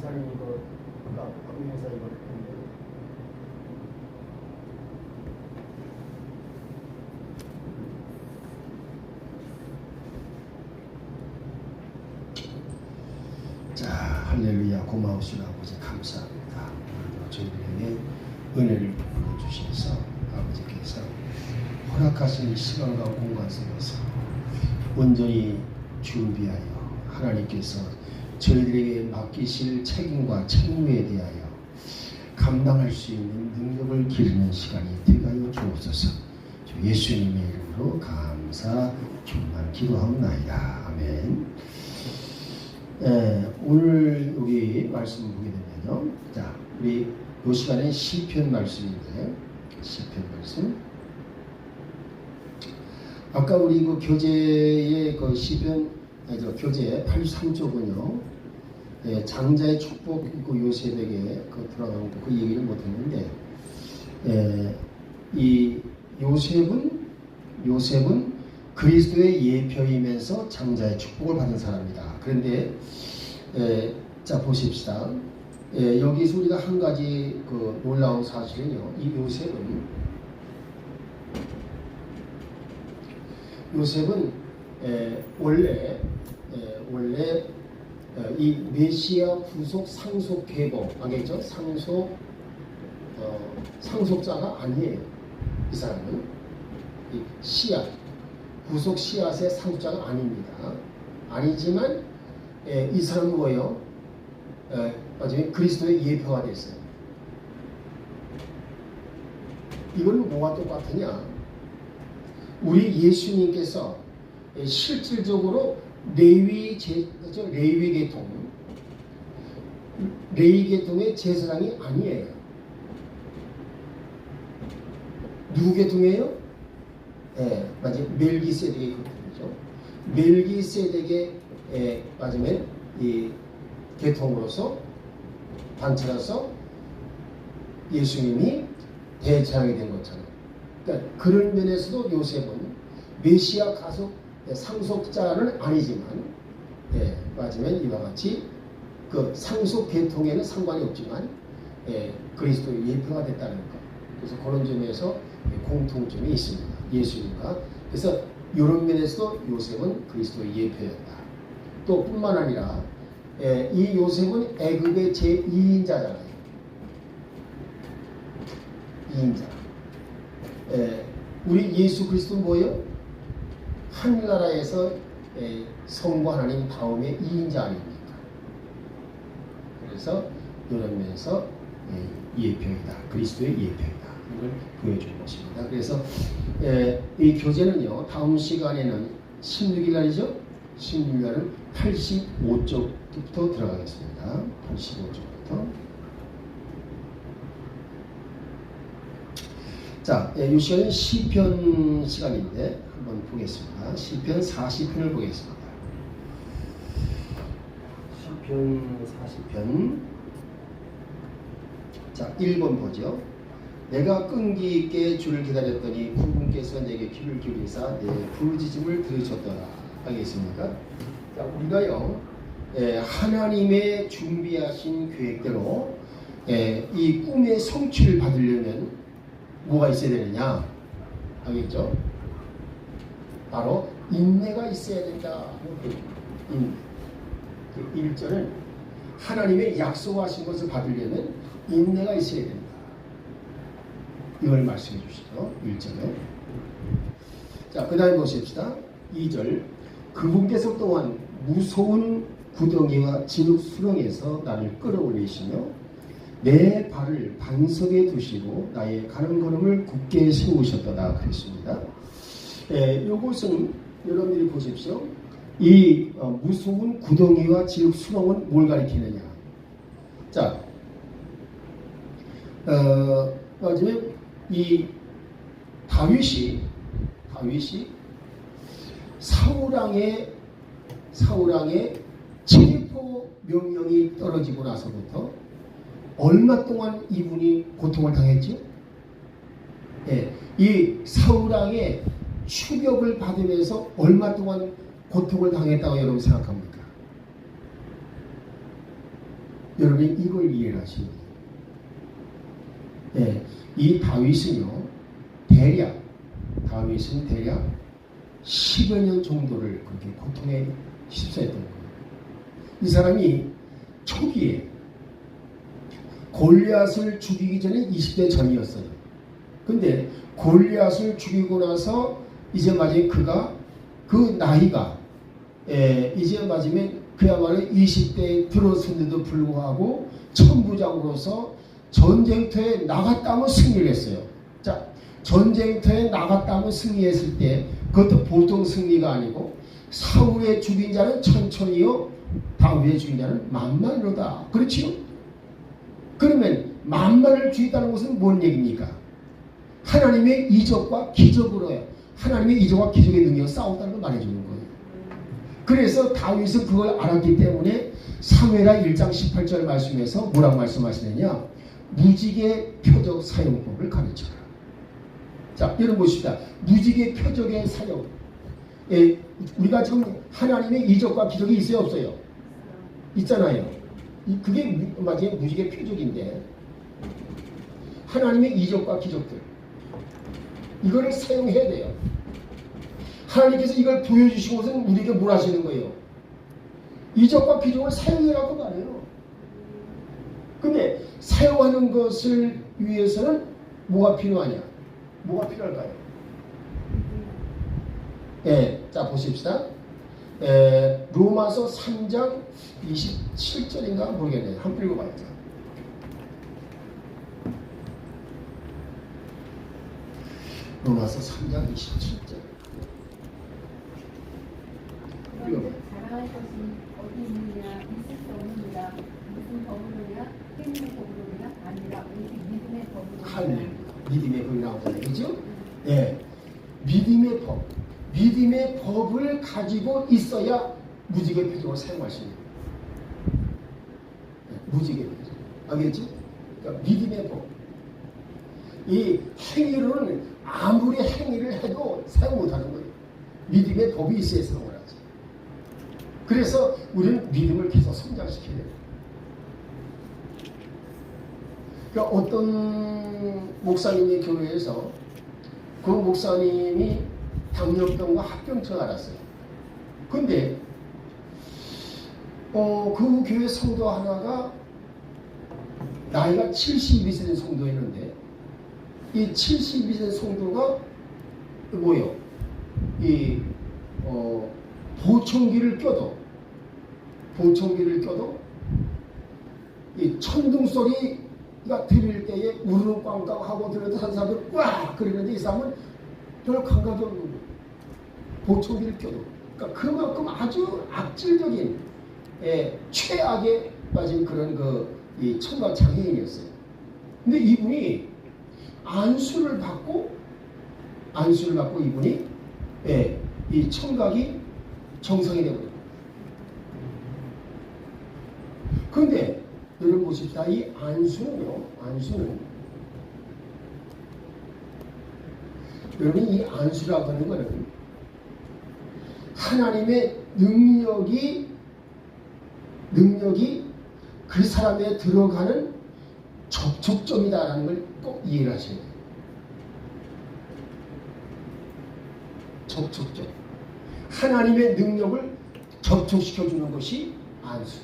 목사님 그 아까 박명사 이거 했는데 자, 할렐루야. 고마우신 아버지 감사합니다. 오늘도 저희들에게 은혜를 베풀어 주셔서 아버지께서 허락하신 시간과 공간 속에서 온전히 준비하여 하나님께서 저희들에게 맡기실 책임과 책무에 대하여 감당할 수 있는 능력을 기르는 시간이 되게 하여 주옵소서. 주 예수님의 이름으로 감사 충만 기도하옵나이다. 아멘. 오늘 여기 말씀을 보게 되면요. 자, 우리 이 시간에 시편 말씀인데, 시편 말씀. 아까 우리 그 교재의 그 시편, 교재 83쪽은요, 장자의 축복 있고 요셉에게 그 돌아가는 그 얘기를 못했는데, 이 요셉은 그리스도의 예표이면서 장자의 축복을 받은 사람이다. 그런데 자 보십시다. 여기서 우리가 한 가지 그 놀라운 사실은요. 이 요셉은 원래 이 메시아 후속 상속 계보 알겠죠? 상속자가 아니에요. 이 사람은 이 씨앗 후속 씨앗의 상속자가 아닙니다. 아니지만 이 사람은 뭐예요? 나중에 그리스도의 예표가 됐어요. 이건 뭐가 똑같으냐? 우리 예수님께서 실질적으로 레위 계통의 제사장이 아니에요. 누구 계통이에요? 맞아요. 멜기세덱의 계통이죠. 멜기세덱의 맞으면 이 계통으로서 관찰해서 예수님이 대제사장이 된 것처럼. 그러니까 그런 면에서도 요셉은 메시아 가속 상속자는 아니지만, 맞으면 이와 같이 그 상속 계통에는 상관이 없지만, 그리스도의 예표가 됐다는 것. 그래서 그런 점에서 공통점이 있습니다. 예수님과. 그래서 이런 면에서도 요셉은 그리스도의 예표였다. 또 뿐만 아니라 이 요셉은 애굽의 제2인자잖아요. 2인자. 우리 예수 그리스도는 뭐예요? 하늘나라에서 성부 하나님 다음에 2인자 아닙니까? 그래서 이런 면에서 예표이다. 그리스도의 예표이다. 이걸 보여주는 것입니다. 그래서 이 교재는요. 다음 시간에는 16일날이죠. 16일날은 85쪽부터 들어가겠습니다. 85쪽부터. 자, 이 시간은 시편 시간인데 한번 보겠습니다. 시편 40편을 보겠습니다. 시편 40편. 자, 1번 보죠. 내가 끈기 있게 주를 기다렸더니 그분께서 내게 귀를 기울이사 내 부르짖음을 들으셨더라. 하겠습니까? 자, 우리가요, 하나님의 준비하신 계획대로 이 꿈의 성취를 받으려면 뭐가 있어야 되느냐? 알겠죠? 바로 인내가 있어야 된다. 그 1절은 하나님의 약속하신 것을 받으려면 인내가 있어야 된다. 이걸 말씀해 주시죠. 1절에. 자, 그 다음에 보십시다. 2절. 그분께서 또한 무서운 구덩이와 진흙 수렁에서 나를 끌어올리시며 내 발을 반석에 두시고 나의 가는 걸음을 굳게 세우셨도다. 그랬습니다. 이것은 여러분들이 보십시오. 이 무서운 구덩이와 진흙 수렁은 뭘 가리키느냐? 자, 마지막에 이 다윗이 사울왕의 체포 명령이 떨어지고 나서부터 얼마 동안 이분이 고통을 당했죠? 이 사울왕의 추격을 받으면서 얼마 동안 고통을 당했다고 여러분 생각합니까? 여러분이 이걸 이해를 하시면 돼요. 네, 이 다윗은요, 다윗은 대략 10여 년 정도를 그렇게 고통에 휩싸였던 거예요. 이 사람이 초기에 골리앗을 죽이기 전에 20대 전이었어요. 근데 골리앗을 죽이고 나서 이제 마지막에 그가 그 나이가 이제 마지막에 그야말로 20대에 들어섰는데도 불구하고 천부장으로서 전쟁터에 나갔다면 승리를 했어요. 자, 전쟁터에 나갔다면 승리했을 때 그것도 보통 승리가 아니고 사울의 죽인 자는 천천히요, 다윗의 죽인 자는 만만으로다. 그렇지요? 그러면 만만을 죽였다는 것은 뭔 얘기입니까? 하나님의 이적과 기적으로요. 하나님의 이적과 기적의 능력을 싸웠다는 걸 말해주는 거예요. 그래서 다윗은 그걸 알았기 때문에 사무엘하 1장 18절 말씀에서 뭐라고 말씀하시느냐? 무지개 표적 사용법을 가르쳐라. 자, 여러분 보십시다. 무지개 표적의 사용. 우리가 지금 하나님의 이적과 기적이 있어요, 없어요? 있잖아요. 그게 마지막에 무지개 표적인데, 하나님의 이적과 기적들, 이거를 사용해야 돼요. 하나님께서 이걸 보여주신 것은 우리에게 뭘 하시는 거예요? 이적과 기적을 사용해라고 말해요. 근데 사용하는 것을 위해서는 뭐가 필요하냐? 뭐가 필요할까요? 자, 보십시다. 로마서 3장 27절인가 모르겠네요. 한번 읽어봐요. 로마서 3장 27절. 자랑할 것이 어디 있느냐? 있을 수 없느니라. 무슨 법으로냐? 행위의 법으로냐? 아니라 오직 믿음의 법으로냐. 믿음의 법이 나오잖아요. 그죠? 믿음의 법. 믿음의 법을 가지고 있어야 무지개 표적을 사용할 수 있는 거예요. 무지개 표적. 알겠죠? 그러니까 믿음의 법. 이 행위로는 아무리 행위를 해도 사용 못하는 거예요. 믿음의 법이 있어야 사용을 하죠. 그래서 우리는 믿음을 계속 성장시켜야 돼요. 그러니까 어떤 목사님이 교회에서 그 목사님이 당뇨병과 합병증을 앓았어요. 근데 그 교회 성도 하나가 나이가 72세 된 성도였는데, 이 72세 된 성도가 뭐예요? 이 보청기를 껴도 이 천둥 소리가 들릴 때에 우르르 꽝꽝 하고 들어도 한 사람들 와 그러는데 이 사람은 별 감각이 없는 거예요. 보청기를 껴도. 그러니까 그만큼 아주 악질적인 최악에 빠진 그런 이 청각 장애인이었어요. 근데 이분이 안수를 받고 이분이 이 청각이 정상이 되거든요. 그런데 여러분 보십시다. 이 안수는 여러분 이 안수라고 하는 것은 하나님의 능력이 그 사람에 들어가는 접촉점이다라는 걸 꼭 이해를 하셔야 돼요. 접촉점. 하나님의 능력을 접촉시켜주는 것이 안수.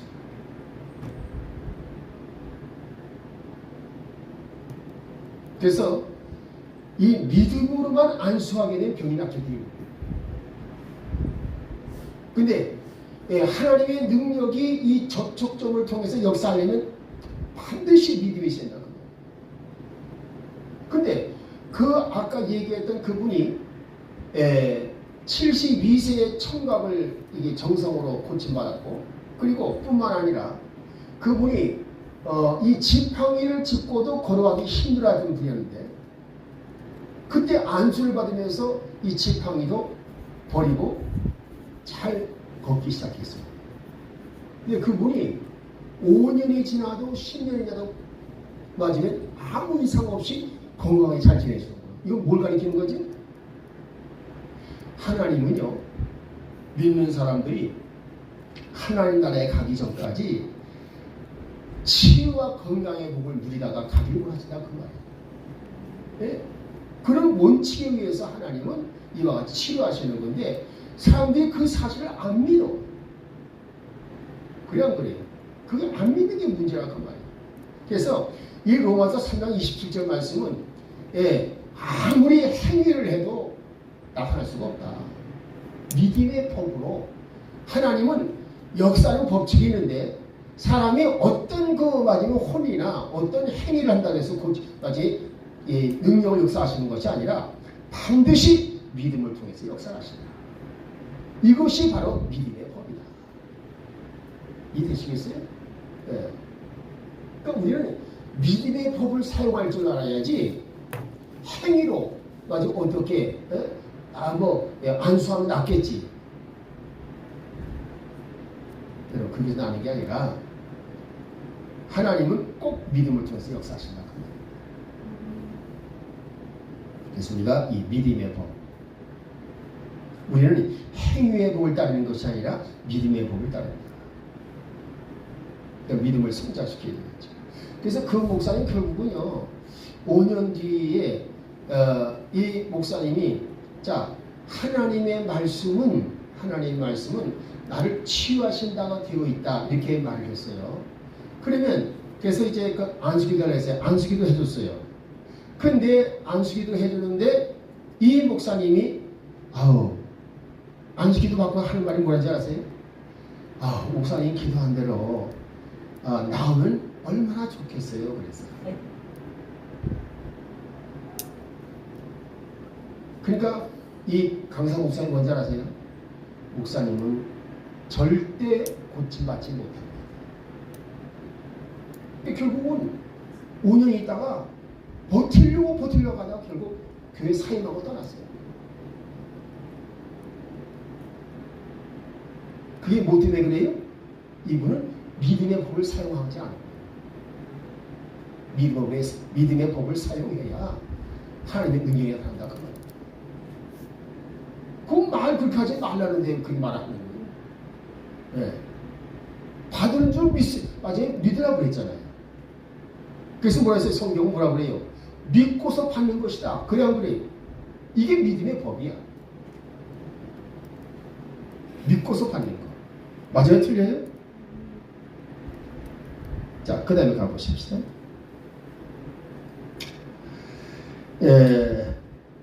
그래서 이 믿음으로만 안수하게 된 병이 낫게 되는 거예요. 근데 하나님의 능력이 이 접촉점을 통해서 역사하려면 반드시 믿음이 있어야 된다. 근데 아까 얘기했던 그분이 72세의 청각을 이게 정성으로 고침받았고, 그리고 뿐만 아니라 그분이 이 지팡이를 짚고도 걸어가기 힘들어하던 분이었는데, 그때 안수를 받으면서 이 지팡이도 버리고 잘 걷기 시작했어요. 근데 그분이 5년이 지나도 10년이 지나도 맞으면 아무 이상 없이 건강하게 잘 지내시는 거예요. 이건 뭘 가리키는 거지? 하나님은요, 믿는 사람들이 하나님 나라에 가기 전까지 치유와 건강의 복을 누리다가 가기를 원하신다 그 말이에요. 예? 그런 원칙에 의해서 하나님은 이와 같이 치료하시는 건데 사람들이 그 사실을 안 믿어. 그냥 그래요. 그게 안 믿는 게 문제라 그 말이에요. 그래서 이 로마서 3장 27절 말씀은 아무리 행위를 해도 나타날 수가 없다. 믿음의 법으로 하나님은 역사는 법칙이 있는데 사람이 어떤 맞으면 혼이나 어떤 행위를 한다고 해서 마치 능력을 역사하시는 것이 아니라 반드시 믿음을 통해서 역사하신다. 이것이 바로 믿음의 법이다. 이해되시겠어요? 네. 그러니까 우리는 믿음의 법을 사용할 줄 알아야지 행위로 마치 어떻게 안수하면 낫겠지. 여러분 그게 나는 게 아니라 하나님은 꼭 믿음을 통해서 역사하신다. 그래서 우리가 이 믿음의 법, 우리는 행위의 법을 따르는 것이 아니라 믿음의 법을 따릅니다. 그러니까 믿음을 성장시켜야 되겠죠. 그래서 그 목사님 결국은요 5년 뒤에 이 목사님이 하나님의 말씀은 나를 치유하신다가 되어 있다 이렇게 말을 했어요. 그러면 그래서 이제 그 안수기도를 했어요. 안수기도 해줬어요. 근데 안수기도 해주는데 이 목사님이 안수기도 받고 하는 말이 뭐라는지 아세요? 목사님 기도한 대로 나오면 얼마나 좋겠어요. 그랬어요. 그러니까 이 강사 목사님 뭔지 아세요? 목사님은 절대 고침받지 못합니다. 결국은 5년 있다가 버티려고 하다가 결국 교회 사임하고 떠났어요. 그게 뭐 때문에 그래요? 이분은 믿음의 법을 사용하지 않아요. 믿음의 법을 사용해야 하나님의 능력이 나타난다. 그 말 그렇게 하지 말라는데 그렇게 말하는 거예요. 네. 받은 줄 믿으라고 그랬잖아요. 그래서 뭐라 했어요? 성경은 뭐라 그래요? 믿고서 받는 것이다. 그래 안 그래요? 이게 믿음의 법이야. 믿고서 받는 거. 맞아요? 틀려요? 자, 그 다음에 가보십시다.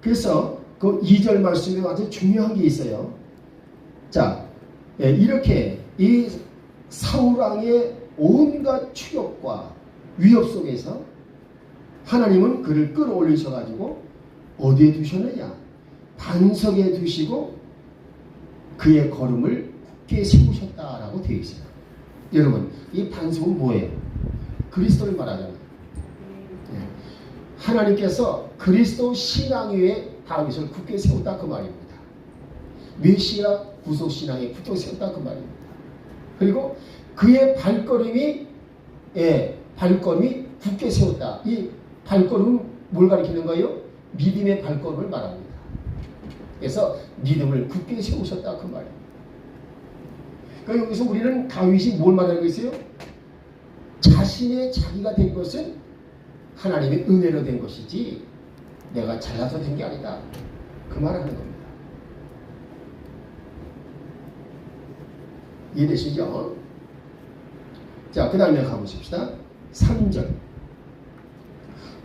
그래서 그 2절 말씀에 아주 중요한 게 있어요. 자, 이렇게 이 사울왕의 온갖 추격과 위협 속에서 하나님은 그를 끌어올리셔가지고 어디에 두셨느냐? 반석에 두시고 그의 걸음을 굳게 세우셨다라고 되어 있어요. 여러분, 이 반석은 뭐예요? 그리스도를 말하잖아요. 하나님께서 그리스도 신앙 위에 다윗을 굳게 세웠다 그 말입니다. 메시아 구속 신앙에 굳게 세웠다 그 말입니다. 그리고 그의 발걸음이 굳게 세웠다. 이 발걸음은 뭘 가리키는 거예요? 믿음의 발걸음을 말합니다. 그래서 믿음을 굳게 세우셨다 그 말입니다. 그러니까 여기서 우리는 다윗이 뭘 말하는 것이에요? 자기가 된 것은 하나님의 은혜로 된 것이지 내가 잘나서 된 게 아니다. 그 말을 하는 겁니다. 이해되시죠? 자, 그 다음에 가보십시다. 3절.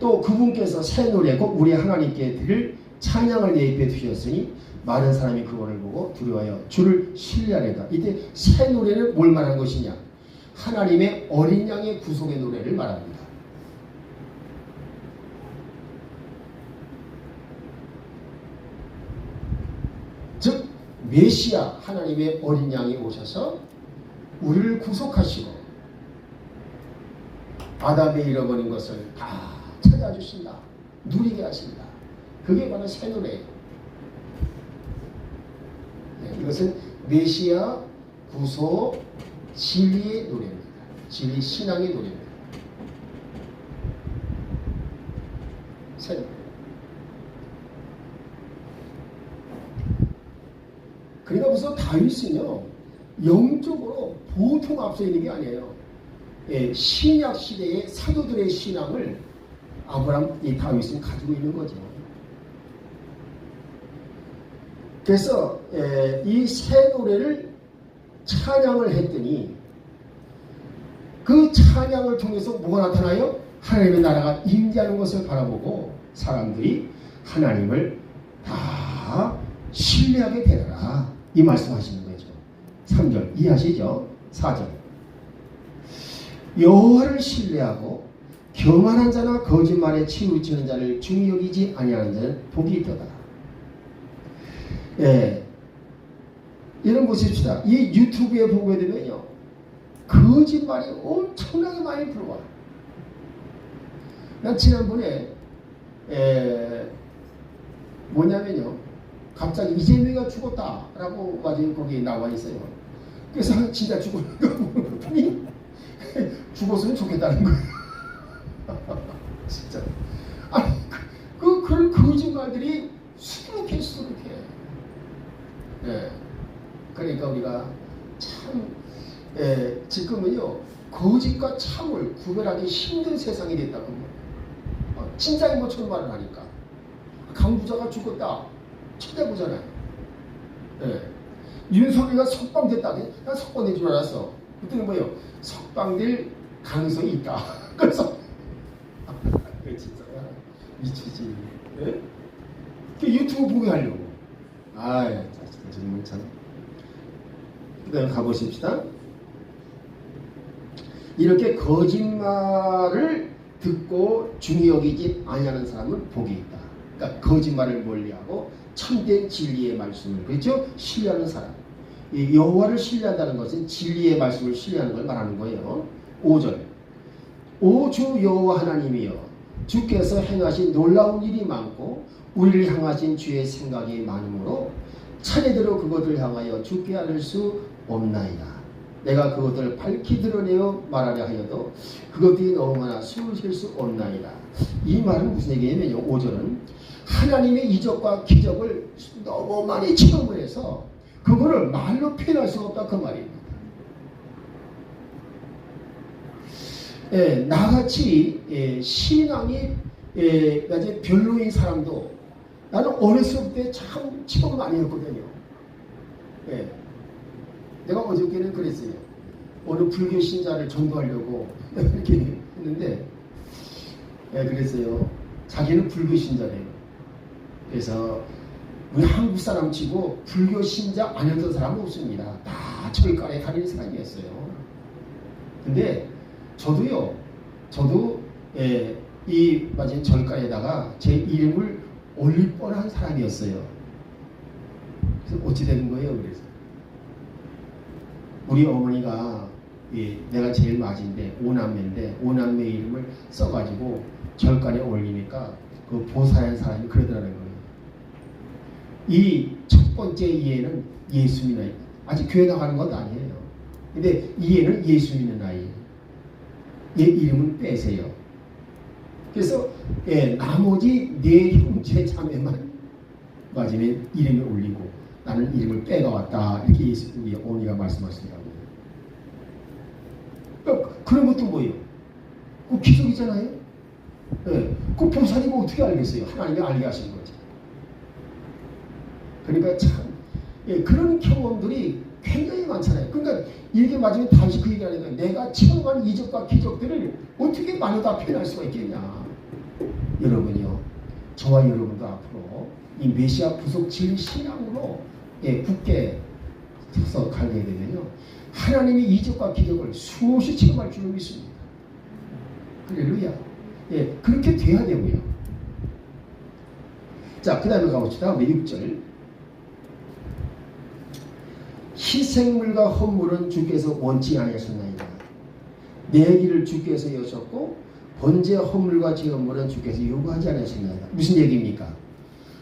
또 그분께서 새 노래 곧 우리 하나님께 드릴 찬양을 내 입에 두셨으니 많은 사람이 그거를 보고 두려워하여 주를 신뢰하리다. 이때 새 노래는 뭘 말하는 것이냐? 하나님의 어린 양의 구속의 노래를 말합니다. 즉 메시아 하나님의 어린 양이 오셔서 우리를 구속하시고 아담이 잃어버린 것을 다 찾아주신다. 누리게 하신다. 그게 바로 새 노래예요. 이것은 메시아 구속 진리의 노래입니다. 진리 신앙의 노래입니다. 새 노래. 그러니까 무슨 다윗은요 영적으로 보통 앞서 있는 게 아니에요. 신약 시대의 사도들의 신앙을 아브라함, 이 다윗은 가지고 있는 거죠. 그래서 이 새 노래를 찬양을 했더니 그 찬양을 통해서 뭐가 나타나요? 하나님의 나라가 임재하는 것을 바라보고 사람들이 하나님을 다 신뢰하게 되더라. 이 말씀하시는 거죠. 3절 이해하시죠? 4절 여호와를 신뢰하고 교만한 자나 거짓말에 치우치는 자를 중히 여기지 아니하는 자는 복이 있도다. 이런 보십시다. 이 유튜브에 보게 되면요, 거짓말이 엄청나게 많이 들어와. 난 지난번에 뭐냐면요, 갑자기 이재명이가 죽었다라고 맞아요, 거기 나와 있어요. 그래서 진짜 죽었는가 보더니 죽었으면 좋겠다는 거예요. 진짜. 아니 그런 거짓말들이 수두룩해. 그러니까 우리가 참 지금은요, 거짓과 참을 구별하기 힘든 세상이 됐다고. 진짜인 것처럼 말을 하니까 강부자가 죽었다 쳐대보잖아요. 윤석열이가 석방됐다. 난 석방된 줄 알았어. 그때는 뭐예요? 석방될 가능성이 있다. 그래서 진짜 미치지. 그 유튜브 보게 하려고. 정말 참. 그다음에 가보십시다. 이렇게 거짓말을 듣고 중히 여기지 아니하는 사람은 복이 있다. 그러니까 거짓말을 멀리하고 참된 진리의 말씀을, 그렇죠? 신뢰하는 사람. 이 여호와를 신뢰한다는 것은 진리의 말씀을 신뢰하는 걸 말하는 거예요. 5절 오 주 여호와 하나님이여, 주께서 행하신 놀라운 일이 많고 우리를 향하신 주의 생각이 많으므로 차례대로 그것을 향하여 주께 알릴 수 없나이다. 내가 그것들을 밝히 드러내어 말하려 하여도 그것들이 너무 많아 숨을 쉴 수 없나이다. 이 말은 무슨 얘기냐면요, 5절은 하나님의 이적과 기적을 너무 많이 체험을 해서 그거를 말로 표현할 수가 없다, 그 말입니다. 나같이 신앙이 아주 별로인 사람도 나는 어렸을 때 참 체험 많이 했거든요. 내가 어저께는 그랬어요. 어느 불교 신자를 전도하려고 이렇게 했는데, 그랬어요. 자기는 불교 신자래요. 그래서 우리 한국 사람 치고 불교 신자 아니었던 사람은 없습니다. 다 철가에 가는 사람이었어요. 근데 저도 이 맞은 절가에다가 제 이름을 올릴 뻔한 사람이었어요. 그래서 어찌 되는 거예요? 그래서 우리 어머니가 내가 제일 맞은데 오남매인데 오남매 이름을 써가지고 절간에 올리니까 그 보살한 사람이 그러더라는 거예요. 이 첫 번째 이해는 예수 믿는 아이, 아직 교회 나가는 건 아니에요. 근데 이해는 예수 믿는 아이예요. 얘 이름은 빼세요. 그래서 나머지 네 형제 자매만 맞으면 이름을 올리고 나는 이름을 빼가 왔다, 이렇게 우리 어머니가 말씀하시더라고요. 그러니까 그런 것도 뭐예요? 그 기적이잖아요. 그 보살이면 어떻게 알겠어요? 하나님이 알게 하신 거지. 그러니까 참 그런 경험들이 굉장히 많잖아요. 그러니까 이게 맞으면 다시 그 얘기하는 거예요. 내가 체험한 이적과 기적들을 어떻게 많이 다 표현할 수가 있겠냐. 여러분이요, 저와 여러분도 앞으로 이 메시아 부속질 신앙으로 굳게 서서 가게 되면요, 하나님의 이적과 기적을 수없이 체험할 줄로 믿습니다. 할렐루야. 그렇게 돼야 되고요. 자, 그 다음에 가봅시다. 우리 6절. 희생물과 헌물은 주께서 원치 아니하셨나이다. 내 길을 주께서 여셨고 번제 헌물과 제헌물은 주께서 요구하지 않으셨나이다. 무슨 얘기입니까?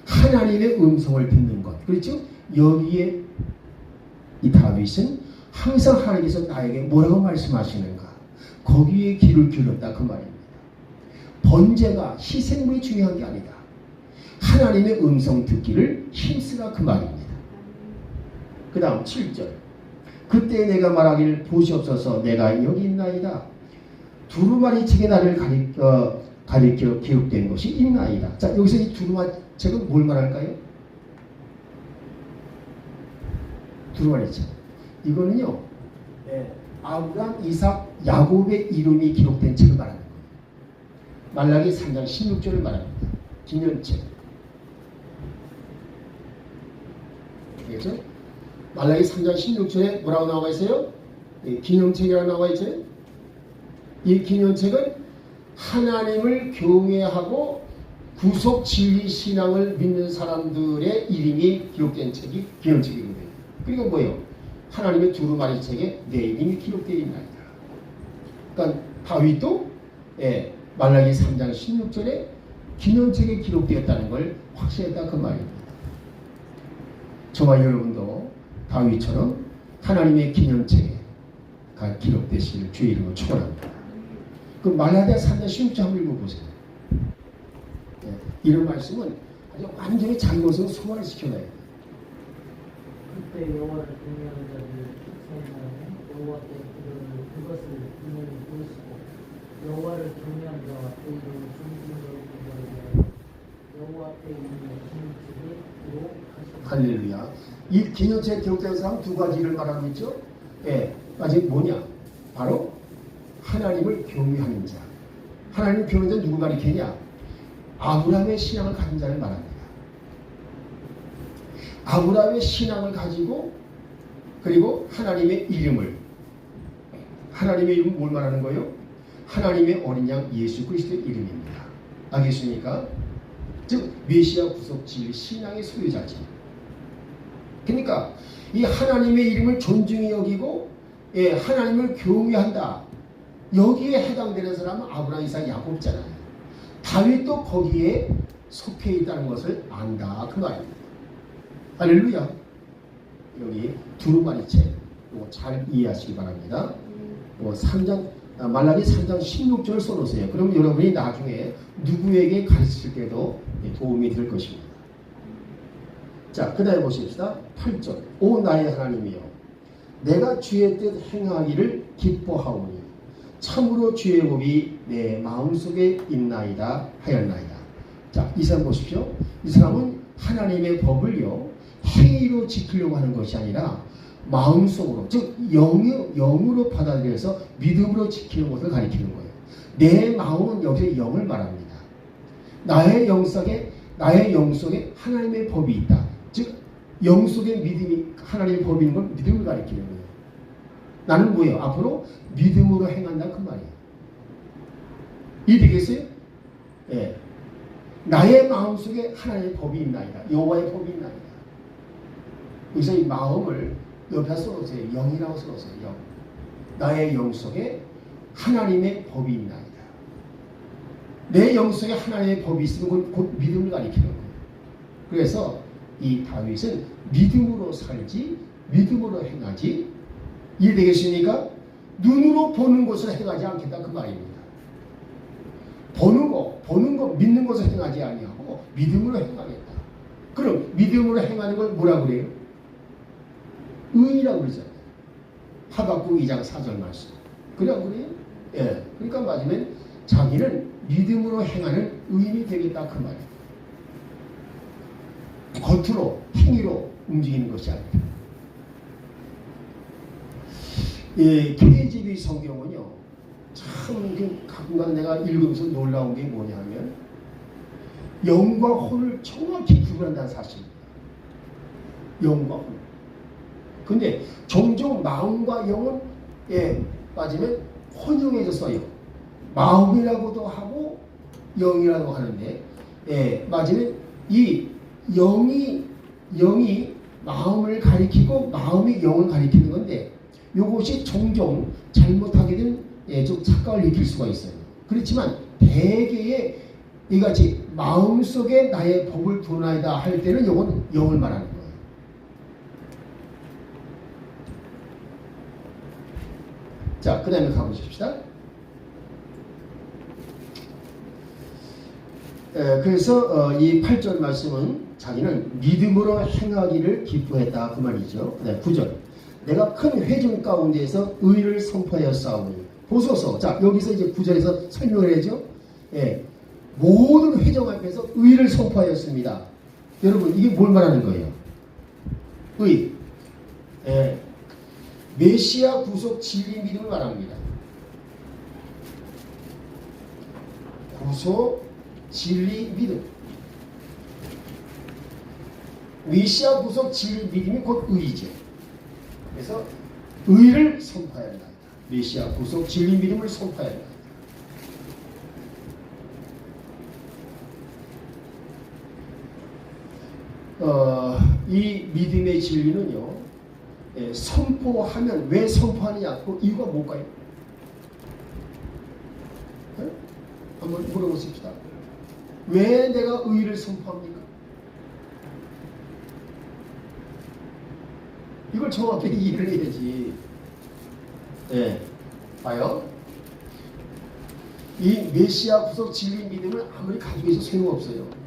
하나님의 음성을 듣는 것. 그렇죠? 여기에 이 다윗은 항상 하나님께서 나에게 뭐라고 말씀하시는가, 거기에 귀를 기울였다, 그 말입니다. 번제가 희생물이 중요한 게 아니다. 하나님의 음성 듣기를 힘쓰라, 그 말입니다. 그 다음 7절. 그때 내가 말하기를 보시옵소서, 내가 여기 있나이다. 두루마리 책에 나를 가리켜 기록된 것이 있나이다. 자, 여기서 이 두루마리 책은 뭘 말할까요? 두루마리 책. 이거는요, 아브람, 이삭, 야곱의 이름이 기록된 책을 말하는 거예요. 말라기 3장 16절을 말합니다. 기념책. 알겠죠? 말라기 3장 16절에 뭐라고 나와 있어요? 기념책이라고 나와 있죠? 이 기념책은 하나님을 경외하고 구속 진리 신앙을 믿는 사람들의 이름이 기록된 책이 기념책이거든요. 그리고 뭐예요? 하나님의 두루마리 책에 내 이름이 기록되어 있나이다. 그러니까 다윗도 말라기 3장 16절에 기념책에 기록되었다는 걸 확신했다 그 말입니다. 저와 여러분도 다윗처럼 하나님의 기념책에 기록되실 주의 이름을 축원합니다. 그 말라기야 3장 16절 한번 읽어보세요. 이런 말씀은 아주 완전히 자기 것으로 소화를 시켜놔야 돼요. 그때 여호와를 경외하는 자들을 사용하면 여호와께 그것을 분명히 보시고 여호와를 경외하는 자와 그 이름을 존중하고 기도하게 여호와 앞에 있는 기념책에 기록하시고 할렐루야. 이 기념책에 기록된 사람 두 가지를 말하고 있죠. 아직 뭐냐? 바로 하나님을 경외하는 자. 하나님을 경외하는 자 누구 가리키냐? 아브라함의 신앙을 가진 자를 말합니다. 아브라함의 신앙을 가지고 그리고 하나님의 이름을 뭘 말하는 거예요? 하나님의 어린 양 예수 그리스도의 이름입니다. 알겠습니까? 즉 메시아 구속 진리 신앙의 소유자지. 그러니까 이 하나님의 이름을 존중히 여기고 하나님을 경외한다. 여기에 해당되는 사람은 아브라함, 이삭, 야곱잖아요. 다윗도 거기에 속해 있다는 것을 안다 그 말입니다. 할렐루야. 여기 두루마리 책 이거 잘 이해하시기 바랍니다. 말라기 3장 16절을 써놓으세요. 그럼 여러분이 나중에 누구에게 가르칠 때도 도움이 될 것입니다. 자, 그 다음에 보십시다. 8절. 오 나의 하나님이여 내가 주의 뜻 행하기를 기뻐하오니 참으로 주의 법이 내 마음속에 있나이다 하였나이다. 자, 이 사람 보십시오. 이 사람은 하나님의 법을요 행위로 지키려고 하는 것이 아니라 마음속으로, 즉 영으로 받아들여서 믿음으로 지키는 것을 가리키는 거예요. 내 마음은 여기서 영을 말합니다. 나의 영 속에 하나님의 법이 있다. 즉 영 속에 믿음이 하나님의 법인 걸 믿음을 가리키는 거예요. 나는 뭐예요? 앞으로 믿음으로 행한다 그 말이에요. 이해되겠어요? 나의 마음속에 하나님의 법이 있나이다. 여호와의 법이 있나이다. 여기서 이 마음을 옆에 써놓으세요. 영이라고 써놓으세요. 영. 나의 영 속에 하나님의 법이 있나이다. 내 영 속에 하나님의 법이 있으면 곧 믿음을 가리키는 거예요. 그래서 이 다윗은 믿음으로 살지 믿음으로 행하지. 이해되겠습니까? 눈으로 보는 것을 행하지 않겠다 그 말입니다. 보는 거 믿는 것을 행하지 아니하고 믿음으로 행하겠다. 그럼 믿음으로 행하는 걸 뭐라고 그래요? 의라고 그러잖아요. 하박국 2장 4절 말씀. 그래요? 그러니까 맞으면 자기는 믿음으로 행하는 의인이 되겠다 그 말이에요. 겉으로 행위로 움직이는 것이 아니다. KJV 성경은요 참 가끔가다 내가 읽으면서 놀라운 게 뭐냐면 영과 혼을 정확히 구분한다는 사실입니다. 영과 혼. 근데 종종 마음과 영은 빠지면 혼용해서 써요. 마음이라고도 하고 영이라고 하는데 맞으면 이 영이 마음을 가리키고 마음이 영을 가리키는 건데 이것이 종종 잘못하게 되면 좀 착각을 일으킬 수가 있어요. 그렇지만 대개의 이같이 마음속에 나의 법을 두나이다 할 때는 이건 영을 말하는 거예요. 자, 그 다음에 가보십시다. 그래서 이 8절 말씀은 자기는 믿음으로 행하기를 기뻐했다 그 말이죠. 네, 9절. 내가 큰 회중 가운데에서 의를 선포하였사오니 보소서. 자, 여기서 이제 구절에서 설명을 해죠. 예, 모든 회정 앞에서 의를 선포하였습니다. 여러분, 이게 뭘 말하는 거예요? 의. 예, 메시아 구속 진리 믿음을 말합니다. 구속 진리 믿음. 메시아 구속 진리 믿음이 곧 의이죠. 그래서 의를 선포해야 한다. 메시아 구속 진리 믿음을 선포해야 한다. 이 믿음의 진리는요, 예, 선포하면 왜 선포하느냐? 그 이유가 뭘까요? 네? 한번 물어보십시다. 왜 내가 의를 선포합니까? 이걸 정확히 이해를 해야지. 예, 봐요. 이 메시아 구속 진리 믿음을 아무리 가지고 있어도 소용없어요.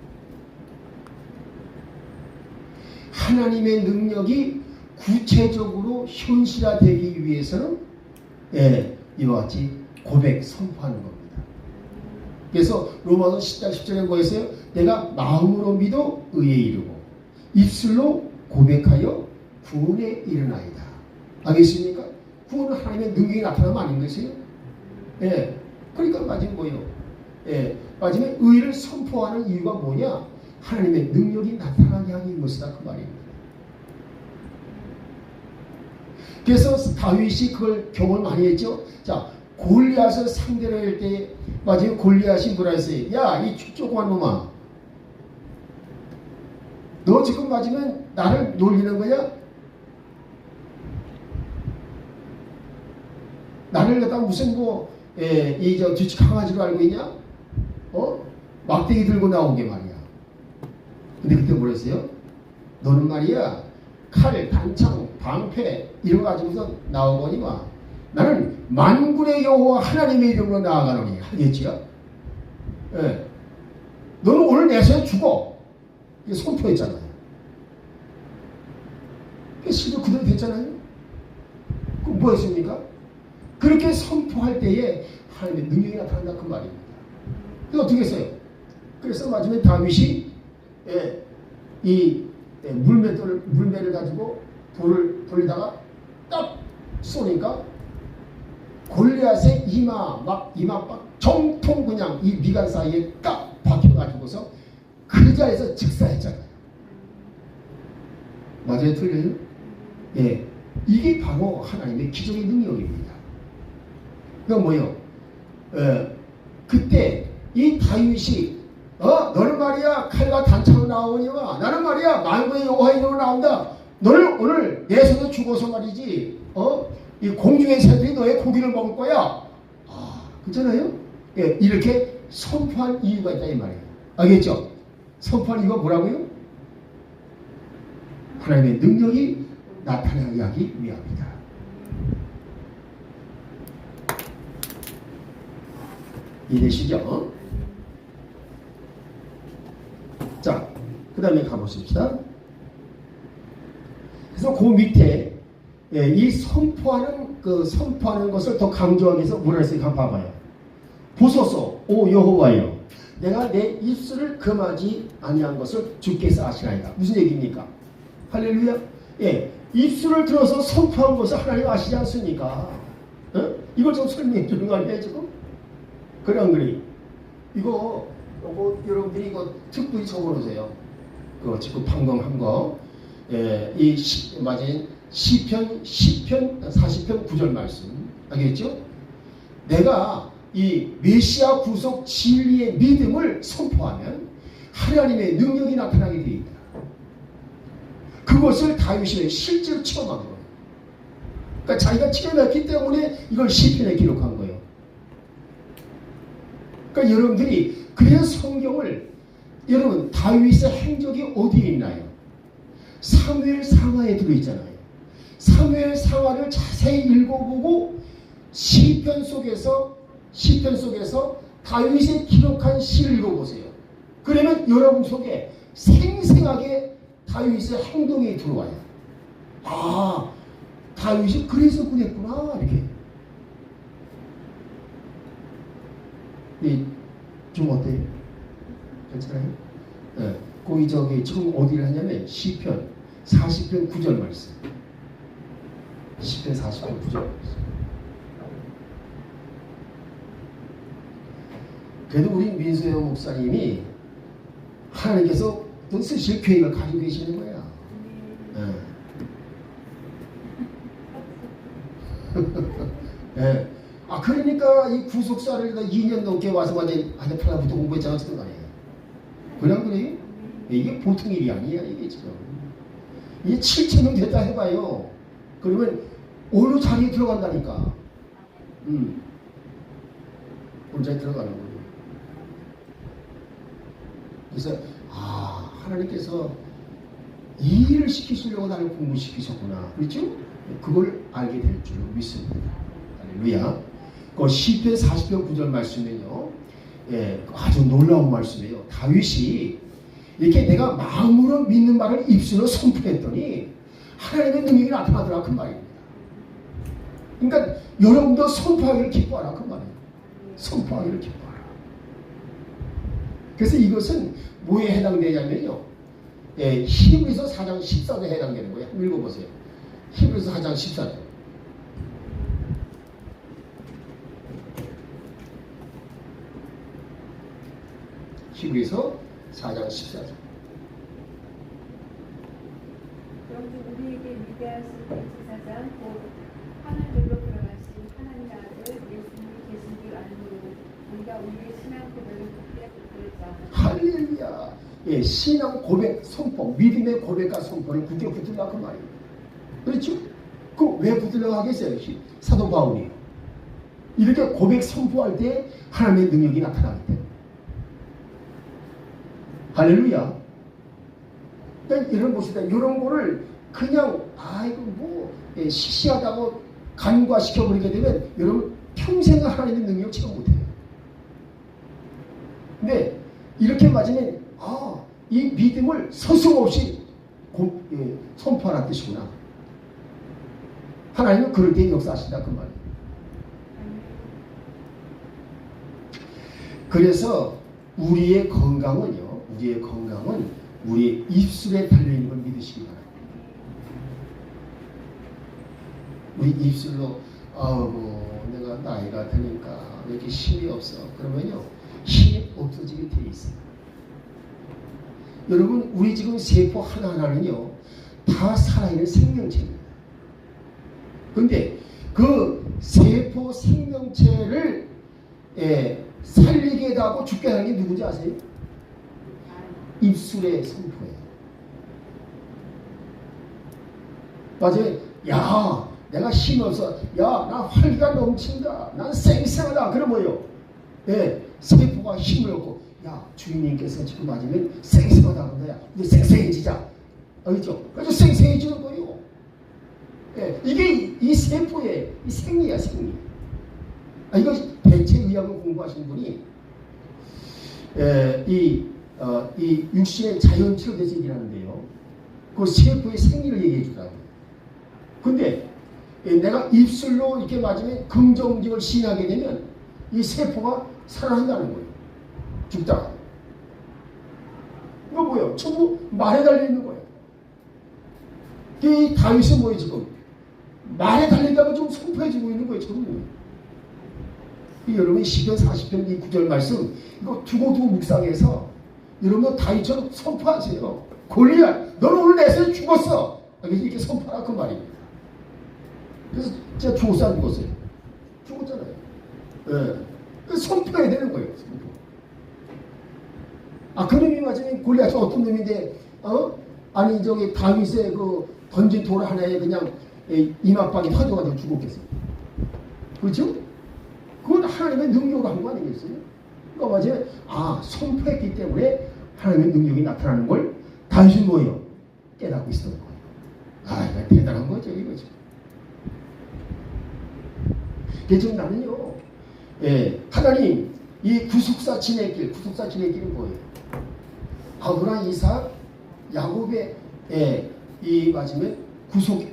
하나님의 능력이 구체적으로 현실화되기 위해서는 이와 같이 고백, 선포하는 겁니다. 그래서 로마서 10장 10절에 뭐였어요? 내가 마음으로 믿어 의에 이르고 입술로 고백하여 구원에 이르나이다. 알겠습니까? 구원은 하나님의 능력이 나타나면 아닌 것이에요. 그러니까 마지막 뭐예요? 마지막에 의를 선포하는 이유가 뭐냐? 하나님의 능력이 나타나게 하는 것이다, 그 말입니다. 그래서 다윗이 그걸 경험을 많이 했죠. 자, 골리앗을 상대로 할 때 마지막에 골리앗이 뭐라 했어요? 야, 이 조그만 놈아, 너 지금 맞으면 나를 놀리는 거냐? 나를 갖다 무슨 이 뒤치 강아지로 알고 있냐? 막대기 들고 나오게 말이야. 근데 그때 뭐랬어요? 너는 말이야, 칼, 단창, 방패 이런 거 가지고서 나오거니와 나는 만군의 여호와 하나님의 이름으로 나아가노니 하겠지요? 너는 오늘 내 손에 죽어. 이게 선포했잖아요. 실도 그대로 됐잖아요. 그럼 뭐 했습니까? 그렇게 선포할 때에 하나님의 능력이 나타난다, 그 말입니다. 그래서 어떻게 했어요? 그래서 마지막에 다윗이 이 물매를 가지고 돌을 돌리다가 딱 쏘니까 골리앗의 이마 막 정통 그냥 이 미간 사이에 딱 박혀가지고서 그 자리에서 즉사했잖아요. 맞아요? 틀려요? 이게 바로 하나님의 기적의 능력입니다. 그건 뭐예요? 그때 이 다윗이 너는 말이야 칼과 단창으로 나오니와 나는 말이야 만군의 여호와 이름으로 나온다. 너를 오늘 내 손에 죽어서 말이지 이 공중의 새들이 너의 고기를 먹을 거야. 그렇잖아요? 이렇게 선포한 이유가 있다 이 말이에요. 알겠죠? 선포한 이유가 뭐라고요? 하나님의 능력이 나타나게 하기 위함이다. 이해되시죠? 자, 그 다음에 가보십시다. 그래서 그 밑에 이 선포하는 것을 더 강조하기 위해서 뭐라 했어요? 한번 봐봐요. 보소서, 오 여호와여, 내가 내 입술을 금하지 아니한 것을 주께서 아시나이다. 무슨 얘기입니까? 할렐루야. 입술을 들어서 선포한 것을 하나님 아시지 않습니까? 이걸 좀 설명해 주는 거 아니에요 지금? 그래 안 그래? 이거 여러분들이 이거 특별히 적어놓으세요. 그거 지금 방금 한 거. 맞아요. 시편 40편 9절 말씀. 알겠죠? 내가 이 메시아 구속 진리의 믿음을 선포하면 하나님의 능력이 나타나게 되어 있다. 그것을 다윗이 실제로 체험한 거예요. 그러니까 자기가 체험했기 때문에 이걸 시편에 기록한 거예요. 그러니까 여러분들이 그래서 성경을 여러분 다윗의 행적이 어디에 있나요? 사무엘 상하에 들어있잖아요. 사무엘 상하를 자세히 읽어보고 시편 속에서 다윗이 기록한 시를 읽어보세요. 그러면 여러분 속에 생생하게 다윗의 행동이 들어와요. 다윗이 그래서 그랬구나 이렇게. 좀 어때요? 괜찮아요? 예. 거기 지금 어디를 하냐면 시편 40편 9절 말씀. 시편 40편 9절 말씀. 그래도 우리 민수영 목사님이 하나님께서 또 쓰실 계획을 가지고 계시는 거야. 예. 예. 그러니까 이 구속사를 2년 넘게 와서 완전히 하나부터 공부했잖아, 지금 말이에요. 그냥 그래? 이게 보통 일이 아니야, 이게 지금. 이게 7,000명 됐다 해봐요. 그러면 어느 자리에 들어간다니까. 어느 자리에 들어가는 거예요. 그래서 하나님께서 이 일을 시키시려고 나를 공부시키셨구나. 그렇죠? 그걸 알게 될 줄 믿습니다. 할렐루야. 그 시편 40편 9절 말씀은요, 예, 아주 놀라운 말씀이에요. 다윗이 이렇게 내가 마음으로 믿는 말을 입술로 선포했더니 하나님의 능력이 나타나더라 그 말입니다. 그러니까 여러분도 선포하기를 기뻐하라 그 말이에요. 선포하기를 기뻐하라. 그래서 이것은 뭐에 해당되냐면요, 예, 히브리서 4장 14절에 해당되는 거예요. 한번 읽어보세요. 히브리서 4장 14절. 히브리서 4장 14절. 그런즉 우리에게 위대하신 대제사장 곧 하늘들로 들어가신 하나님의 아들 예수님이 계신 줄 알므로 우리가 우리의 신앙 고백을 굳게 붙들자. 할렐루야. 예, 신앙 고백 선포, 믿음의 고백과 선포를 굳게 붙들라 그 말입니다. 그렇죠? 그 왜 붙들려고 하겠어요? 사도 바울이 이렇게 고백 선포할 때 하나님의 능력이 나타나기 때문에. 할렐루야. 그러니까 이런 것이다. 이런 거를 그냥 시시하다고 간과시켜 버리게 되면 여러분 평생 하나님의 능력 체험 못해요. 근데 이렇게 맞으면 이 믿음을 서슴없이 선포하는 뜻이구나. 하나님은 그럴 때 역사하신다 그 말이에요. 그래서 우리의 건강은 우리의 입술에 달려있는 걸 믿으시기 바랍니다. 우리 입술로 내가 나이가 드니까 왜 이렇게 힘이 없어? 그러면요, 힘이 없어지게 돼 있어요. 여러분, 우리 지금 세포 하나하나는요 다 살아있는 생명체입니다. 그런데 그 세포 생명체를 살리게 하고 죽게 하는 게 누구인지 아세요? 입술의 선포예요. 맞아요. 야, 내가 힘이 없어. 야, 나 활기가 넘친다. 난 쌩쌩하다. 그럼 뭐예요? 세포가 힘을 얻고, 야, 주인님께서 지금 맞으면 쌩쌩하다 그런다. 야, 이제 쌩쌩해지자. 알겠죠? 그래서 쌩쌩해지는 거예요. 이게 이 세포의 이 생리야, 생리. 이거 대체의학을 공부하신 분이 이 육신의 자연치료대에서 얘기를 하는데요. 그 세포의 생리를 얘기해 주더라고요. 근데 내가 입술로 이렇게 맞으면 긍정적을 시인하게 되면 이 세포가 살아난다는 거예요. 죽다가. 이거 뭐예요? 전부 말에 달려있는 거예요. 이 다윗은 뭐예요 지금? 말에 달린다고 좀 선포해주고 있는 거예요. 지금. 여러분 시편 40편 이 9절 말씀 이거 두고두고 묵상해서 여러분도 다윗처럼 선포하세요. 골리앗 너는 오늘 내 손에 죽었어. 이렇게 선포하라 그 말입니다. 그래서 제가 죽었어 안 죽었어요? 죽었잖아요. 그래서 선포해야 되는 거예요. 선포. 그놈이 맞으면 골리앗이 어떤 놈인데 아니 저기 다윗의 그 던진 돌 하나에 그냥 이마빵이 터져가지고 죽었겠어요. 그렇죠? 그건 하나님의 능력으로 한 거 아니겠어요? 그러니까 맞아요. 선포했기 때문에 하나님의 능력이 나타나는 걸 다윗은 뭐예요? 깨닫고 있었던 거예요. 이거 대단한 거죠, 이거죠. 그래서 나는요, 하나님, 이 구속사 지내길, 구속사지내길은 뭐예요? 아브라함, 이삭, 야곱의 이 맞으면 구속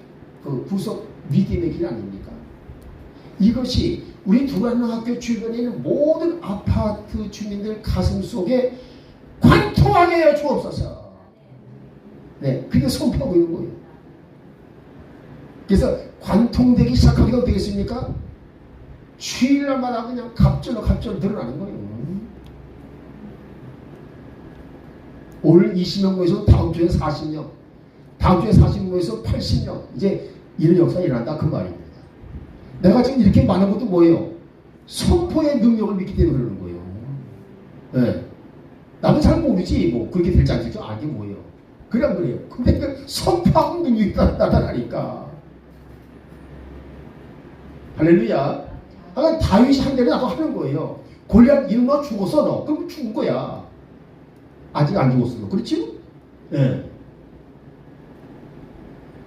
믿음의 길 아닙니까? 이것이 우리 두란노 학교 주변에 있는 모든 아파트 주민들 가슴 속에 관통하게 하여 주옵소서. 네, 그게 선포하고 있는 거예요. 그래서 관통되기 시작하게 어떻게 되겠습니까? 주일날마다 그냥 갑절로 드러나는 거예요. 오늘 20명 모여서 다음 주에 40명, 다음 주에 40명 모여서 80명, 이제 이런 역사가 일어난다 그 말입니다. 내가 지금 이렇게 많은 것도 뭐예요? 선포의 능력을 믿기 때문에 그러는 거예요. 네. 나도 잘 모르지 뭐 그렇게 될지 안 될지 알게 뭐예요. 그냥 그래요. 근데 그 선포하는 능력이 나타나니까. 할렐루야. 그러니까 다윗이 한 대로 나도 하는 거예요. 골리앗 이놈아 죽었어 너. 그럼 죽은 거야. 아직 안 죽었어 너. 그렇지? 예. 네.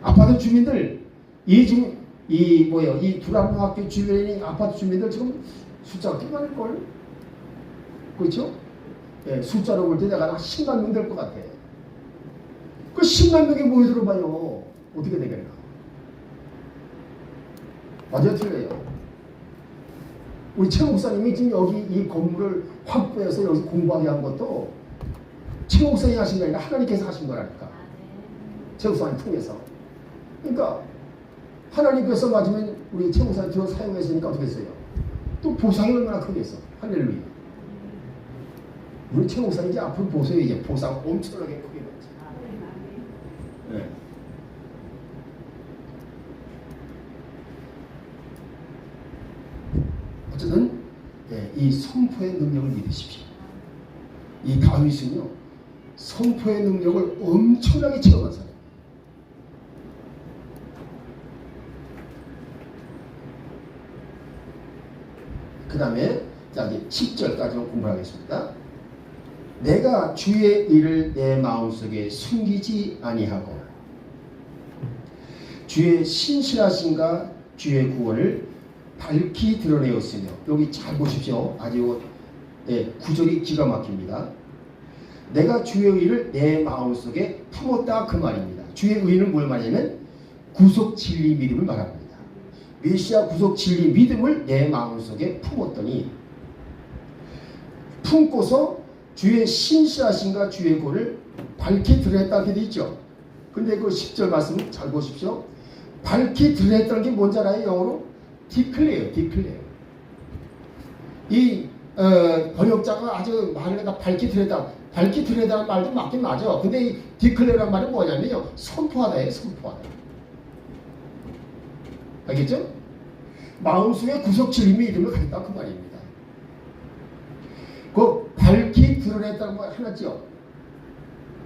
아파트 주민들 지금 이 두란노 학교 주변에 있는 아파트 주민들 지금 숫자가 꽤 많을걸? 그렇죠? 예, 숫자로 볼 때 내가 한 10만 명 될 것 같아. 그 10만 명이 모여들어봐요. 어떻게 되겠나? 맞아요, 틀려요. 우리 최 목사님이 지금 여기 이 건물을 확보해서 여기서 공부하게 한 것도 최 목사님이 하신 게 아니라 하나님께서 하신 거라니까. 최 목사님 통해서. 그러니까 하나님께서 맞으면 우리 최 목사님 저 사용했으니까 어떻게 했어요? 또 보상이 얼마나 크겠어. 할렐루야. 우리 최 목사님 이제 앞으로 보세요. 이제 보상 엄청나게 크게 받지. 네. 어쨌든 이 선포의 능력을 믿으십시오. 이 다윗은요 선포의 능력을 엄청나게 체험한 사람. 그 다음에 자 이제 10절까지 공부하겠습니다. 내가 주의 일을 내 마음속에 숨기지 아니하고 주의 신실하심과 주의 구원을 밝히 드러내었으며, 여기 잘 보십시오. 아주 구절이 기가 막힙니다. 내가 주의 의를 내 마음속에 품었다 그 말입니다. 주의 의는 뭘 말하냐면 구속 진리 믿음을 말합니다. 메시아 구속 진리 믿음을 내 마음속에 품었더니, 품고서 주의 신실하심과 주의 구원을 밝히 드러냈다 이렇게 되어 있죠. 근데 그 10절 말씀 잘 보십시오. 밝히 드러냈다는 게 뭔지 알아요? 영어로? declare. 이 번역자가 아주 말을 갖다 밝히 드러냈다는 말도 맞긴 맞아. 근데 이 declare란 말은 뭐냐면요, 선포하다예요. 선포하다. 알겠죠? 마음속에 구속 진리 믿음을 가졌다 그 말입니다. 그 밝히 드러냈다는 말 하나죠.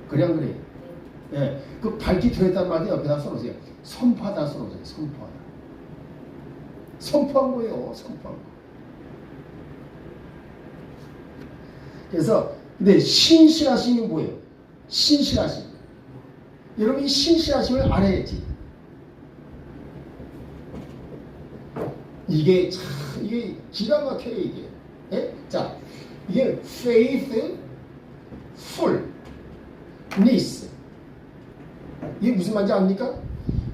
그래 안 그래요? 예, 그 밝히 드러냈다는 말이 옆에다 써놓으세요. 선포하다 써놓으세요. 선포하다. 선포한 거예요. 선포한 거. 그래서 근데 신실하심이 뭐예요? 신실하심. 여러분이 신실하심을 알아야지. 이게 참 이게 기가 막혀요 이게. 예? 자, 이게 faith, fullness. 이게 무슨 말인지 압니까?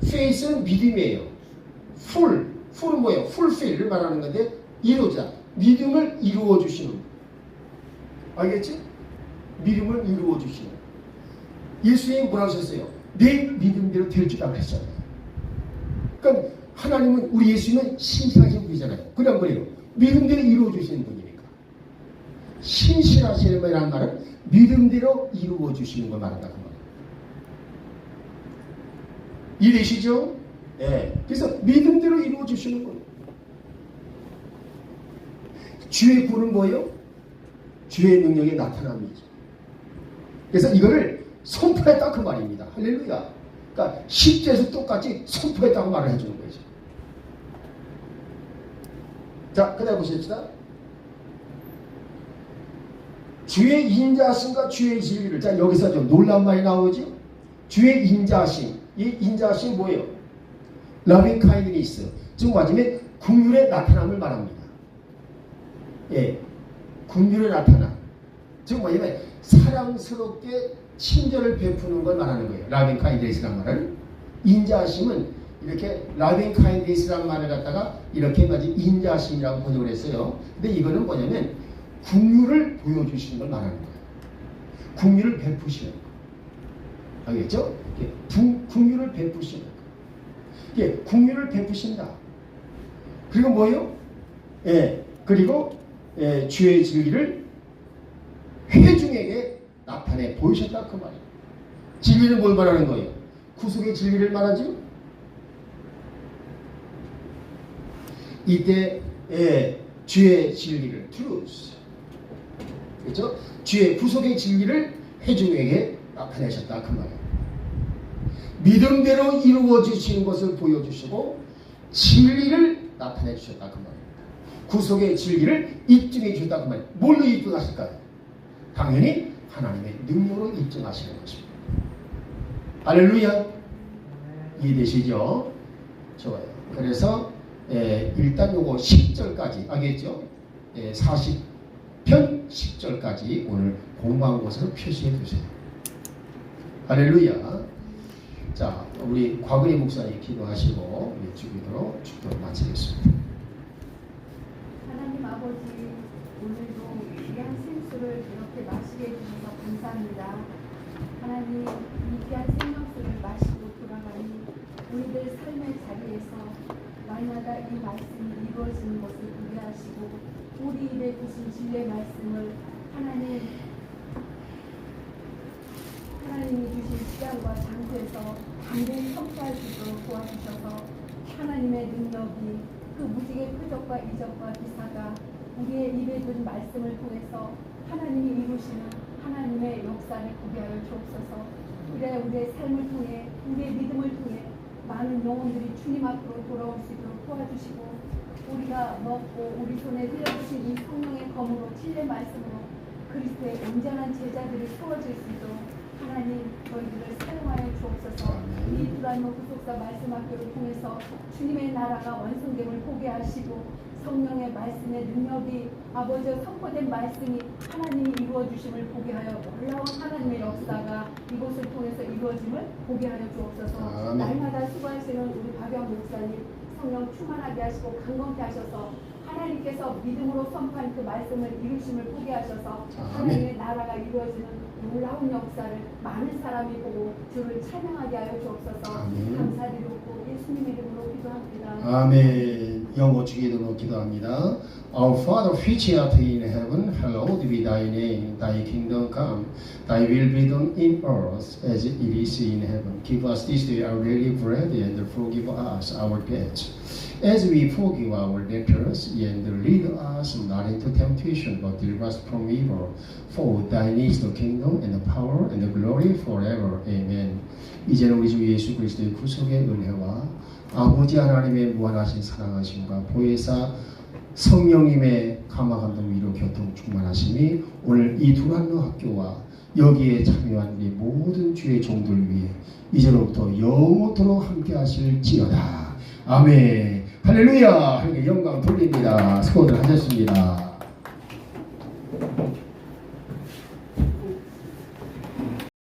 faith는 믿음이에요. full은 뭐예요? fulfill을 말하는 건데 이루자. 믿음을 이루어 주시는. 알겠지? 믿음을 이루어 주시는. 예수님이 뭐라고 하셨어요? 내 믿음대로 될 줄 알았잖아요. 그러니까 하나님은 우리 예수님은 신실하신 분이잖아요. 그런 거예요. 믿음대로 이루어 주시는 분이니까. 신실하시는 분이라는 말은 믿음대로 이루어 주시는 걸 말한다는 거예요. 이해되시죠? 네. 그래서 믿음대로 이루어 주시는 거예요. 주의 구는 뭐예요? 주의 능력의 나타남이죠. 그래서 이거를 선포했다 그 말입니다. 할렐루야. 그러니까 10절에서 똑같이 선포했다고 말을 해주는 거죠. 자, 그 다음에 보십시다. 주의 인자하심과 주의 진리를. 자, 여기서 좀 놀라운 말이 나오죠. 주의 인자하심. 이 인자하심이 뭐예요? loving kindness. 즉 맞으면 긍휼의 나타남을 말합니다. 예, 긍휼의 나타남. 즉 뭐냐면 사랑스럽게 친절을 베푸는 걸 말하는 거예요. loving kindness라는 말은. 인자하심은 이렇게 loving kindness라는 말을 갖다가 이렇게 마치 인자심이라고 번역을 했어요. 근데 이거는 뭐냐면 긍휼을 보여주시는 걸 말하는 거예요. 긍휼을 베푸시는 거. 알겠죠? 긍휼을 베푸시는 거. 이게 긍휼을 베푸신다. 그리고 뭐예요? 그리고 주의 진리를 회중에게 나타내 보이셨다 그 말이에요. 진리는 뭘 말하는 거예요? 구속의 진리를 말하죠. 이때 주의 진리를 truth, 그렇죠? 주의 구속의 진리를 회중에게 나타내셨다 그 말이에요. 믿음대로 이루어지시는 것을 보여주시고 진리를 나타내 주셨다 그 말입니다. 구속의 진리를 입증해 주셨다 그 말이에요. 뭘로 입증하실까요? 당연히 하나님의 능력으로 입증하시는 것입니다. 할렐루야. 이해되시죠? 좋아요. 그래서 일단 요거 10절까지 알겠죠? 40편 10절까지 오늘 공부한 것으로 표시해 주세요. 할렐루야. 자, 우리 곽은희 목사님 기도하시고 우리 주기도로 축도를 마치겠습니다. 하나님 아버지, 오늘도 귀한 생수를 이렇게 마시게 해주셔서 감사합니다. 하나님, 이 귀한 생명수를 마시고 돌아가니 우리들 삶의 자리에서 날마다 이 말씀이 이루어지는 것을 보게 하시고 우리 입에 주신 진리의 말씀을 하나님이 주신 시간과 장소에서 당대히 선포할 수 있도록 도와주셔서 하나님의 능력이 그 무지개 표적과 이적과 기사가 우리의 입에 든 말씀을 통해서 하나님이 이루시는 하나님의 역사를 보게 하여 주옵소서. 그래 우리의 삶을 통해 우리의 믿음을 통해 많은 영혼들이 주님 앞으로 돌아올 수 있도록 도와주시고 우리가 먹고 우리 손에 흘려주신 이 성령의 검으로 진리의 말씀으로 그리스도의 온전한 제자들이 세워질 수 있도록 하나님 저희들을 사용하여 주옵소서. 이 두란노 구속사 말씀 학교를 통해서 주님의 나라가 완성됨을 보게 하시고 성령의 말씀의 능력이 아버지의 선포된 말씀이 하나님이 이루어주심을 보게 하여 놀라운 하나님의 역사가 이곳을 통해서 이루어짐을 보게 하여 주옵소서. 날마다 수고하시는 우리 박영 목사님 성령 충만하게 하시고 강건케 하셔서 하나님께서 믿음으로 선포한 그 말씀을 이루심을 보게 하셔서 하나님의 나라가 이루어지는 놀라운 역사를 많은 사람이 보고 주를 찬양하게 하여 주옵소서. 감사드리고 예수님 이름으로 기도합니다. 아멘. 영어 주기도로 기도합니다. Our Father which art in heaven, hallowed be thy name. Thy kingdom come. Thy will be done in earth as it is in heaven. Give us this day our daily bread, and forgive us our debts, as we forgive our debtors, and lead us not into temptation, but deliver us from evil. For thine is the kingdom, and the power, and the glory forever. Amen. 이제는 우리 주 예수 그리스도의 구속의 은혜와 아버지 하나님의 무한하신 사랑하심과 보혜사 성령님의 감화감동 위로 교통 충만하심이 오늘 이 두란노 학교와 여기에 참여한 우리 모든 주의 종들 위해 이제로부터 영원토록 함께 하실지어다. 아멘. 할렐루야. 하나님께 영광 돌립니다. 수고들 하셨습니다.